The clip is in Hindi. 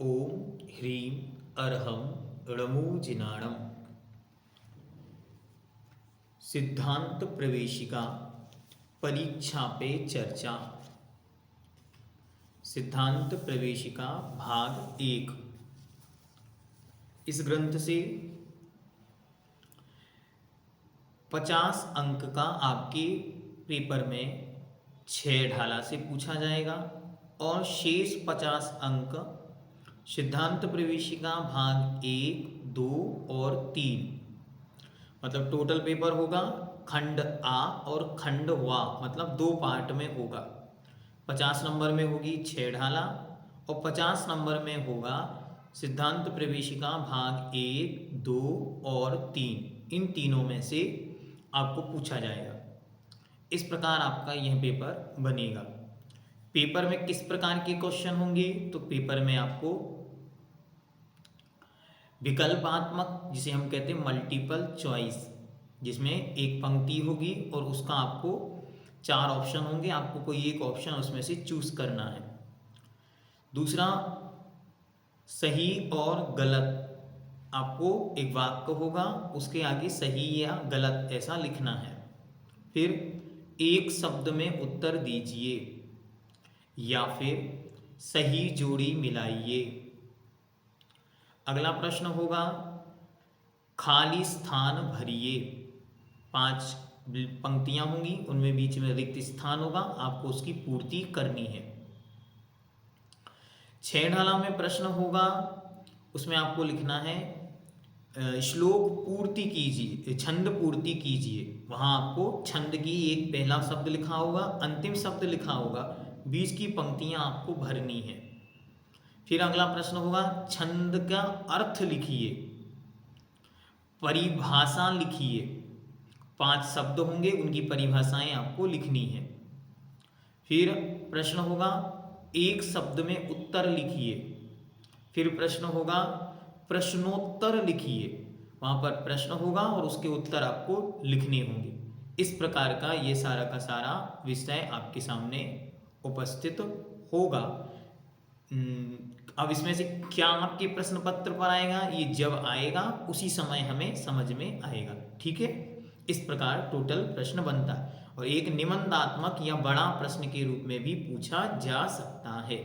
ओम ह्रीं अर्हं णमोजिनाणं सिद्धांत प्रवेशिका परीक्षा पे चर्चा। सिद्धांत प्रवेशिका भाग 1। इस ग्रंथ से 50 अंक का आपके पेपर में 6 ढाला से पूछा जाएगा और शेष 50 अंक सिद्धांत प्रवेशिका भाग 1, 2 और 3, मतलब टोटल पेपर होगा खंड आ और खंड वा, मतलब 2 पार्ट में होगा। 50 नंबर में होगी 6 ढाला और 50 नंबर में होगा सिद्धांत प्रवेशिका भाग 1, 2 और 3। इन तीनों में से आपको पूछा जाएगा। इस प्रकार आपका यह पेपर बनेगा। पेपर में किस प्रकार के क्वेश्चन होंगे? तो पेपर में आपको विकल्पात्मक, जिसे हम कहते हैं मल्टीपल चॉइस, जिसमें एक पंक्ति होगी और उसका आपको 4 ऑप्शन होंगे। आपको कोई एक ऑप्शन उसमें से चूज करना है। दूसरा, सही और गलत, आपको एक वाक्य होगा, उसके आगे सही या गलत ऐसा लिखना है। फिर एक शब्द में उत्तर दीजिए या फिर सही जोड़ी मिलाइए। अगला प्रश्न होगा खाली स्थान भरिए। 5 पंक्तियां होंगी, उनमें बीच में रिक्त स्थान होगा, आपको उसकी पूर्ति करनी है। 6 ढाला में प्रश्न होगा, उसमें आपको लिखना है श्लोक पूर्ति कीजिए, छंद पूर्ति कीजिए। वहां आपको छंद की एक पहला शब्द लिखा होगा, अंतिम शब्द लिखा होगा, बीच की पंक्तियां आपको भरनी है। फिर अगला प्रश्न होगा छंद का अर्थ लिखिए, परिभाषा लिखिए। 5 शब्द होंगे, उनकी परिभाषाएं आपको लिखनी है। फिर प्रश्न होगा एक शब्द में उत्तर लिखिए। फिर प्रश्न होगा प्रश्नोत्तर लिखिए। वहां पर प्रश्न होगा और उसके उत्तर आपको लिखने होंगे। इस प्रकार का ये सारा का सारा विषय आपके सामने उपस्थित होगा। अब इसमें से क्या आपके प्रश्न पत्र पर आएगा, ये जब आएगा उसी समय हमें समझ में आएगा। ठीक है, इस प्रकार टोटल प्रश्न बनता है और एक निबंधात्मक या बड़ा प्रश्न के रूप में भी पूछा जा सकता है।